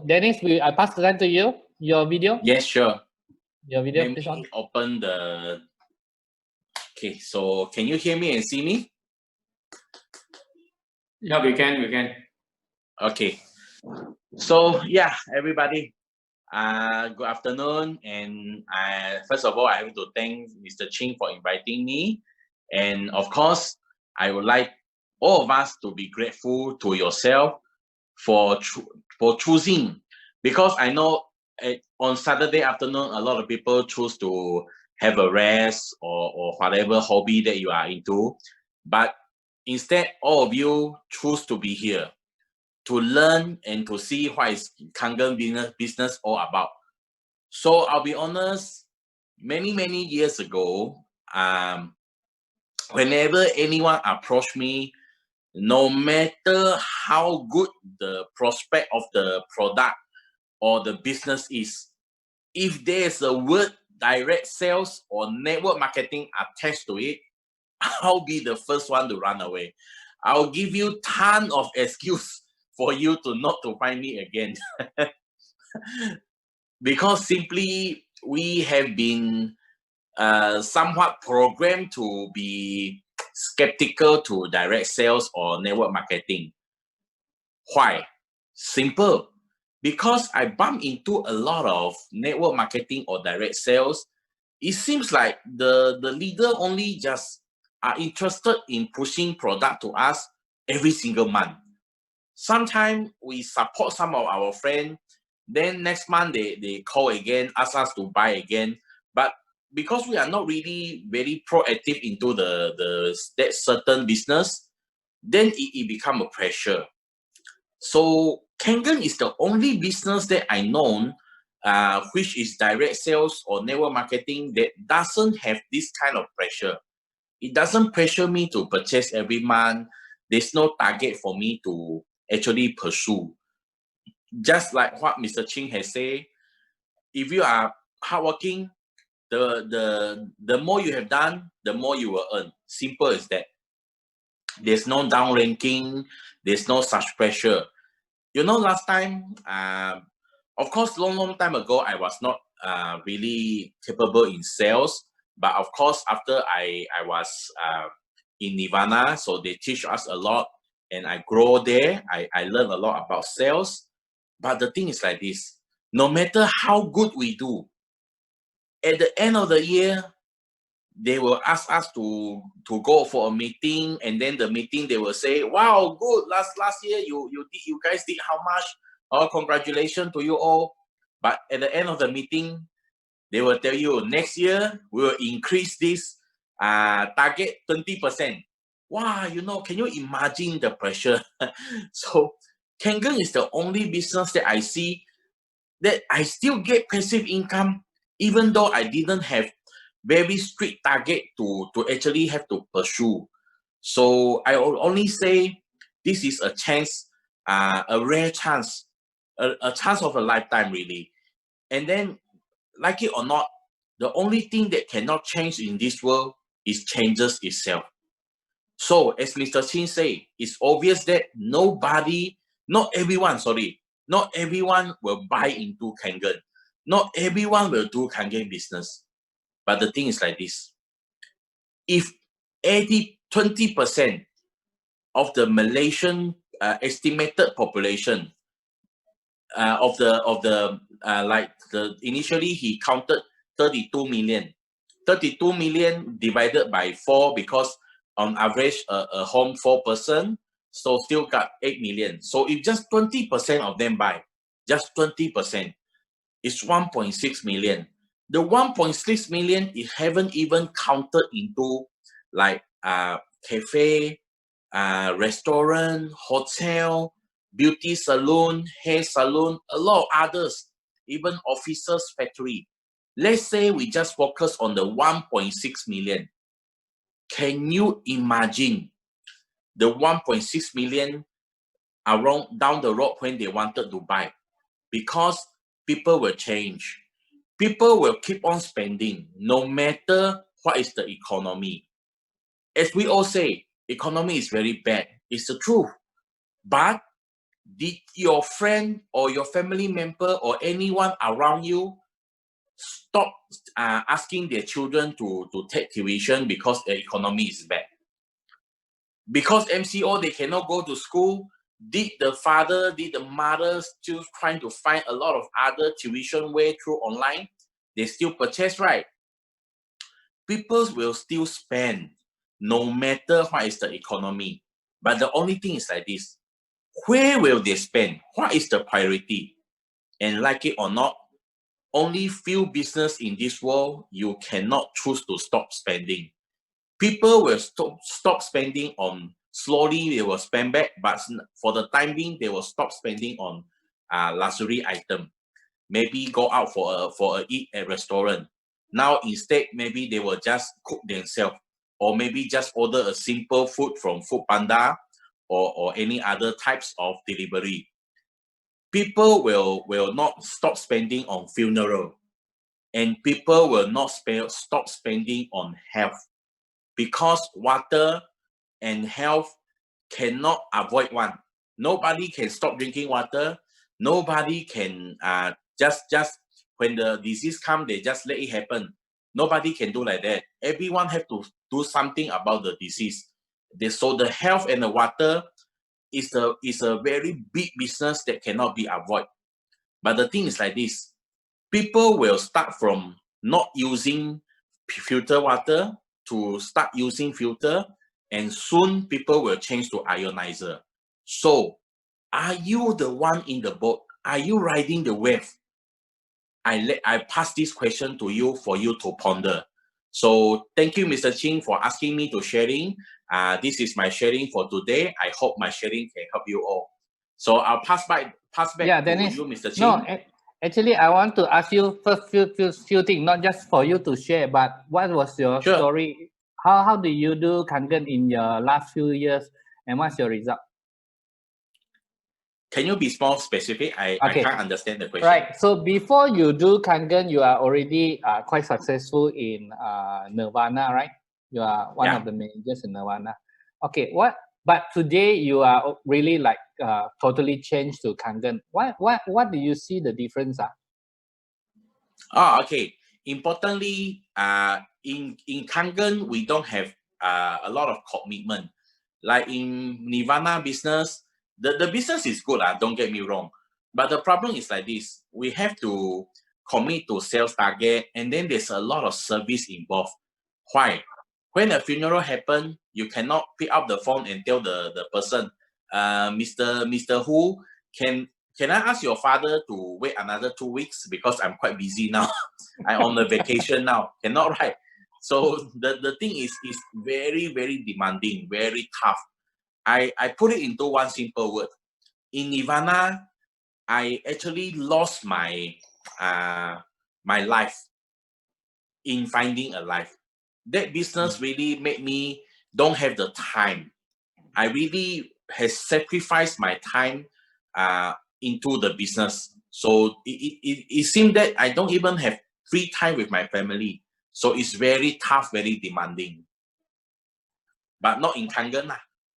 Dennis, I pass the line to you. Your video. Yes, sure. Your video, Let please me on. open the. Okay, so can you hear me and see me? Yeah, we can. Okay. So yeah, everybody. Good afternoon, and first of all, I have to thank Mr. Ching for inviting me, and of course, I would like all of us to be grateful to yourself for choosing, because I know on Saturday afternoon a lot of people choose to have a rest or whatever hobby that you are into, but instead all of you choose to be here to learn and to see what is Kangen business all about. So I'll be honest, many years ago, whenever anyone approached me, no matter how good the prospect of the product or the business is, if there's a word direct sales or network marketing attached to it, I'll be the first one to run away. I'll give you ton of excuse for you to not to find me again. Because simply we have been somewhat programmed to be skeptical to direct sales or network marketing. Why? Simple. Because I bump into a lot of network marketing or direct sales. It seems like the leader only just are interested in pushing product to us every single month. Sometimes we support some of our friends, then next month they call again, ask us to buy again. But because we are not really very proactive into that certain business, then it become a pressure. So Kangen is the only business that I know which is direct sales or network marketing that doesn't have this kind of pressure. It doesn't pressure me to purchase every month. There's no target for me to actually pursue. Just like what Mr. Ching has said, if you are hardworking, the more you have done, the more you will earn. Simple as that. There's no down ranking. There's no such pressure. You know, last time, of course, long time ago, I was not really capable in sales. But of course, after I was in Nirvana, so they teach us a lot, and I grow there. I learn a lot about sales. But the thing is like this: no matter how good we do, at the end of the year, they will ask us to go for a meeting, and then the meeting they will say, "Wow, good! Last year you guys did how much? Oh, congratulations to you all!" But at the end of the meeting, they will tell you next year we will increase this target 20%. Wow, you know, can you imagine the pressure? So Kangen is the only business that I see that I still get passive income, even though I didn't have very strict target to actually have to pursue. So I will only say this is a chance, a rare chance, a chance of a lifetime really. And then, like it or not, the only thing that cannot change in this world is changes itself. So as Mr. Chin say, it's obvious that not everyone will buy into Kangen. Not everyone will do Kangen business. But the thing is like this: if 20% of the Malaysian estimated population initially he counted 32 million. 32 million divided by 4, because on average a home 4 person, so still got 8 million. So if just 20% of them buy, just 20%, it's 1.6 million. The 1.6 million it haven't even counted into like cafe, restaurant, hotel, beauty salon, hair salon, a lot of others, even officers' factory. Let's say we just focus on the 1.6 million. Can you imagine the 1.6 million around down the road when they wanted to buy? Because people will change. People will keep on spending no matter what is the economy. As we all say, economy is very bad. It's the truth. But did your friend or your family member or anyone around you stop asking their children to take tuition because the economy is bad? Because MCO, they cannot go to school. Did the father, did the mother still trying to find a lot of other tuition way through online? They still purchase, right? People will still spend no matter what is the economy. But the only thing is like this: where will they spend? What is the priority? And like it or not, only few business in this world you cannot choose to stop spending. People will stop spending on, slowly they will spend back, but for the time being, they will stop spending on luxury item. Maybe go out for a eat at restaurant. Now instead, maybe they will just cook themselves, or maybe just order a simple food from Food Panda or any other types of delivery. People will not stop spending on funeral, and people will not stop spending on health, because water and health cannot avoid one. Nobody can stop drinking water. Nobody can just when the disease come, they just let it happen. Nobody can do like that. Everyone have to do something about the disease. So the health and the water is a very big business that cannot be avoided. But the thing is like this: people will start from not using filter water to start using filter, and soon people will change to ionizer. So, are you the one in the boat? Are you riding the wave? I pass this question to you for you to ponder. So, thank you, Mr. Ching, for asking me to sharing. This is my sharing for today. I hope my sharing can help you all. So, I'll pass back Yeah, to Dennis. you, Mr. Ching. No, actually, I want to ask you first few things, not just for you to share, but what was your Sure. story? How do you do Kangen in your last few years, and what's your result? Can you be more specific? I can't understand the question. Right. So before you do Kangen, you are already quite successful in Nirvana, right? You are one of the managers in Nirvana. Okay. But today you are really like totally changed to Kangen. What do you see the difference? Okay. Importantly, in Kangen, we don't have a lot of commitment. Like in Nirvana business, the business is good, don't get me wrong. But the problem is like this: we have to commit to sales target, and then there's a lot of service involved. Why? When a funeral happens, you cannot pick up the phone and tell the person, Mr. Who, can I ask your father to wait another 2 weeks because I'm quite busy now. I'm on a vacation now. Cannot, right? So the thing is very, very demanding, very tough. I put it into one simple word. In Nirvana, I actually lost my my life in finding a life. That business really made me don't have the time. I really has sacrificed my time into the business. So it seemed that I don't even have free time with my family. So it's very tough, very demanding. But not in Kangen.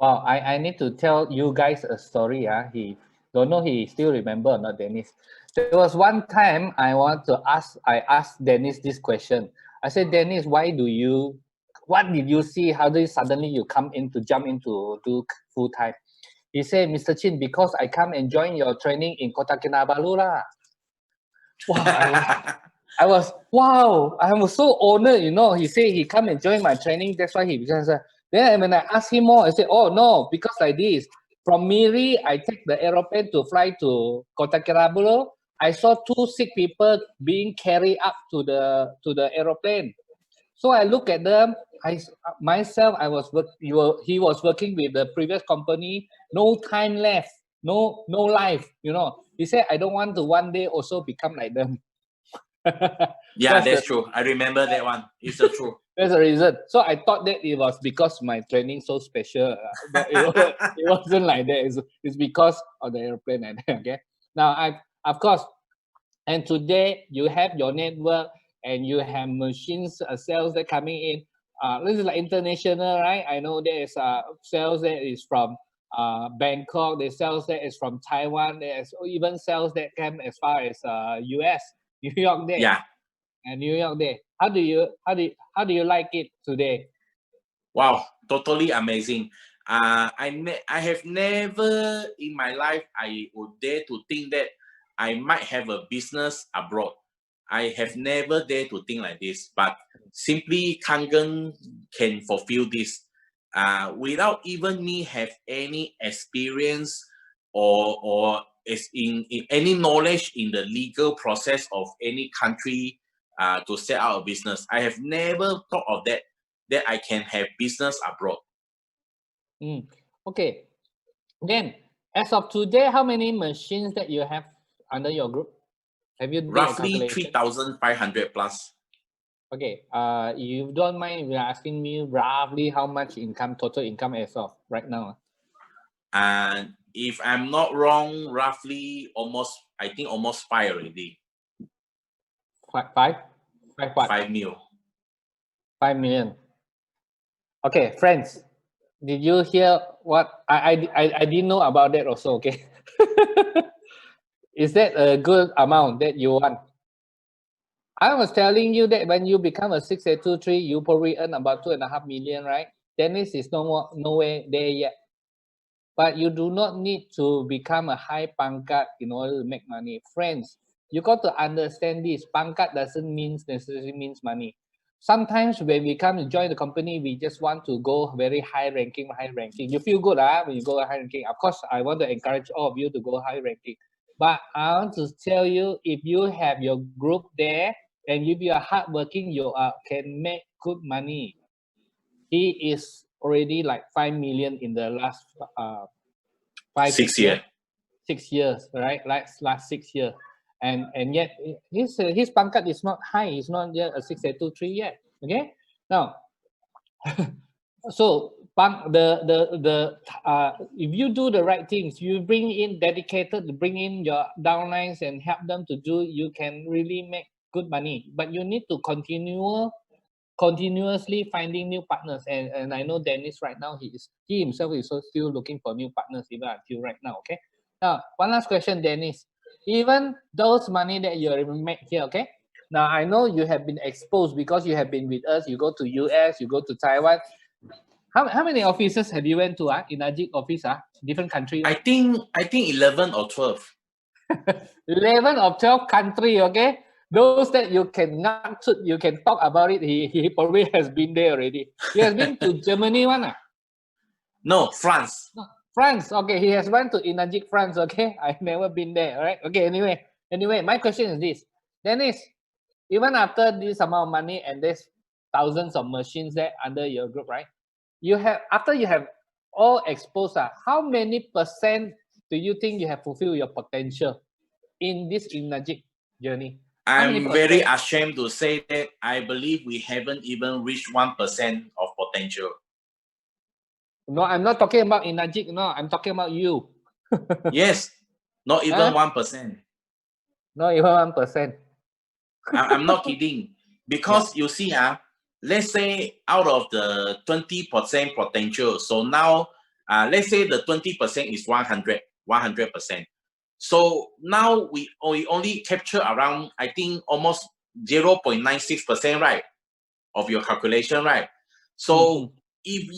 Wow, I need to tell you guys a story. He don't know he still remember or not, Dennis. There was one time I asked Dennis this question. I said, Dennis, what did you see? How did suddenly you jump into do full time? He said, Mr. Chin, because I come and join your training in Kota Kinabalu lah. Wow, I was so honored, He said he come and join my training. That's why he becomes then when I asked him more, I said, oh no, because like this. From Miri, I take the aeroplane to fly to Kota Kinabalu. I saw 2 sick people being carried up to the aeroplane. So I look at them. He was working with the previous company. No time left. No life. He said, I don't want to one day also become like them. Yeah, that's true. I remember that one. It's the truth. That's the reason. So I thought that it was because my training so special, but it wasn't like that. It's because of the airplane. Okay. Now of course, and today you have your network and you have machines sales that coming in. This is like international, right? I know there is sales that is from Bangkok. They sell that is from Taiwan. There's even sales that come as far as US, New York there, Yeah. and New York there. How do you like it today? Wow, totally amazing. I have never in my life I would dare to think that I might have a business abroad. I have never dared to think like this, but simply Kangen can fulfill this. Without even me have any experience or is in any knowledge in the legal process of any country to set out a business. I have never thought of that I can have business abroad. Okay. Then, as of today, how many machines that you have under your group? Have you did a Roughly calculation? 3,500 plus. Okay. You don't mind if you're asking me roughly how much income, total income as of right now? And if I'm not wrong, roughly I think almost 5 already. Five what? 5 mil. 5 million. Okay, friends, did you hear what I didn't know about that also? Okay. Is that a good amount that you want? I was telling you that when you become a 6823, you probably earn about 2.5 million, right? Dennis is nowhere there yet. But you do not need to become a high pangkat in order to make money. Friends, you got to understand this. Pangkat doesn't necessarily means money. Sometimes when we come to join the company, we just want to go very high ranking. You feel good when you go high ranking. Of course, I want to encourage all of you to go high ranking. But I want to tell you, if you have your group there and if you are hardworking, you can make good money. He is already like 5 million in the last 6 years. 6 years, right? Last 6 years, and yet his pangkat is not high. It's not yet a 6823 yet. Okay, now so if you do the right things, you bring in dedicated, bring in your downlines and help them to do, you can really make good money. But you need to continuously finding new partners, and I know Dennis right now he himself is still looking for new partners even until right now. Okay, now one last question, Dennis. Even those money that you make here, okay, now I know you have been exposed because you have been with us. You go to US, you go to Taiwan. How many offices have you went to in Ajik office different country? I think 11 or 12. 11 or 12 country, okay? Those that you can talk about it, he probably has been there already. He has been to Germany one. No, France. No, France, okay, he has went to Inajik, France, okay? I've never been there, all right? Okay, anyway, my question is this. Dennis, even after this amount of money and there's thousands of machines there under your group, right? After you have all exposed, how many percent do you think you have fulfilled your potential in this Inajik journey? How many I'm very percent? ashamed to say that I believe we haven't even reached 1% of potential. No, I'm not talking about Inajik. No, I'm talking about you. Yes, not even Huh? 1%. Not even 1%. I'm not kidding. Because you see, let's say out of the 20% potential, so now let's say the 20% is 100%. So now we only capture around, I think, almost 0.96%, right, of your calculation, right? So if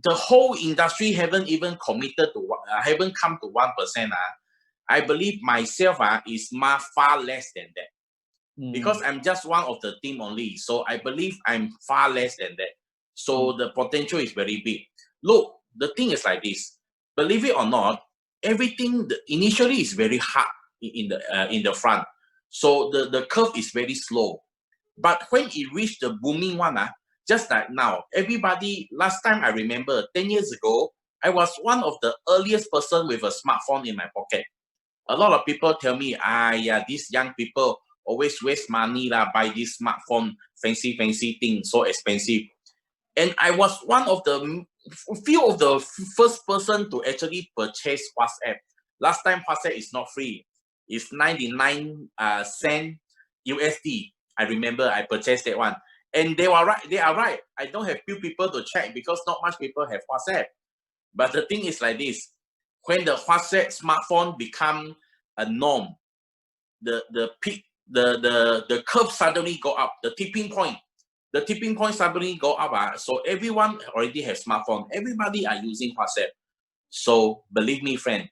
the whole industry haven't even committed to haven't come to 1%, I believe myself is far less than that. Because I'm just one of the team only. So I believe I'm far less than that. So the potential is very big. Look, the thing is like this. Believe it or not, everything initially is very hard in the front. So the curve is very slow. But when it reached the booming one, just like now, everybody, last time I remember, 10 years ago, I was one of the earliest person with a smartphone in my pocket. A lot of people tell me, these young people always waste money buy this smartphone, fancy thing, so expensive. And I was one of the few of the first person to actually purchase WhatsApp. Last time WhatsApp is not free. It's 99 cent USD. I remember I purchased that one. And they are right. I don't have few people to check because not much people have WhatsApp. But the thing is like this. when the WhatsApp smartphone become a norm, the peak, the curve suddenly go up, the tipping point suddenly go up. So everyone already has smartphone. Everybody are using WhatsApp. So believe me, friend,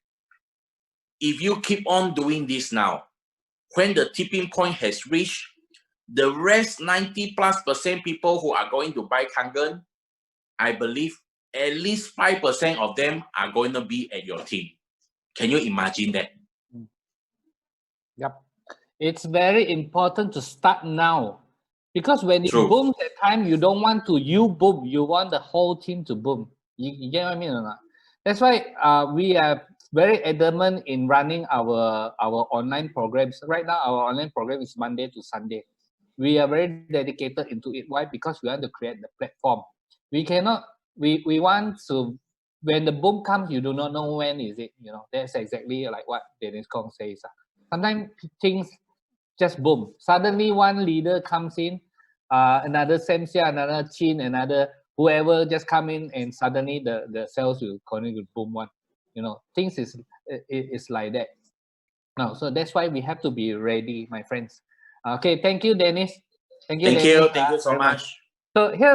if you keep on doing this now, when the tipping point has reached, the rest 90+% people who are going to buy Kangen, I believe at least 5% of them are going to be at your team. Can you imagine that? Yep. It's very important to start now, because when you True. boom that time, you don't want to you boom, you want the whole team to boom. You get what I mean or not? That's why we are very adamant in running our online programs. Right now, our online program is Monday to Sunday. We are very dedicated into it. Why? Because we want to create the platform. We cannot. We want to. When the boom comes, you do not know when is it. You know, that's exactly like what Dennis Kong says. Sometimes things just boom. Suddenly one leader comes in, another Samsia, another Chin, another whoever just come in, and suddenly the sales will continue to boom one. You know, things is like that. No, so that's why we have to be ready, my friends. Okay, thank you, Dennis. Thank you, Thank Dennis. you. Thank you so Very much. much. So here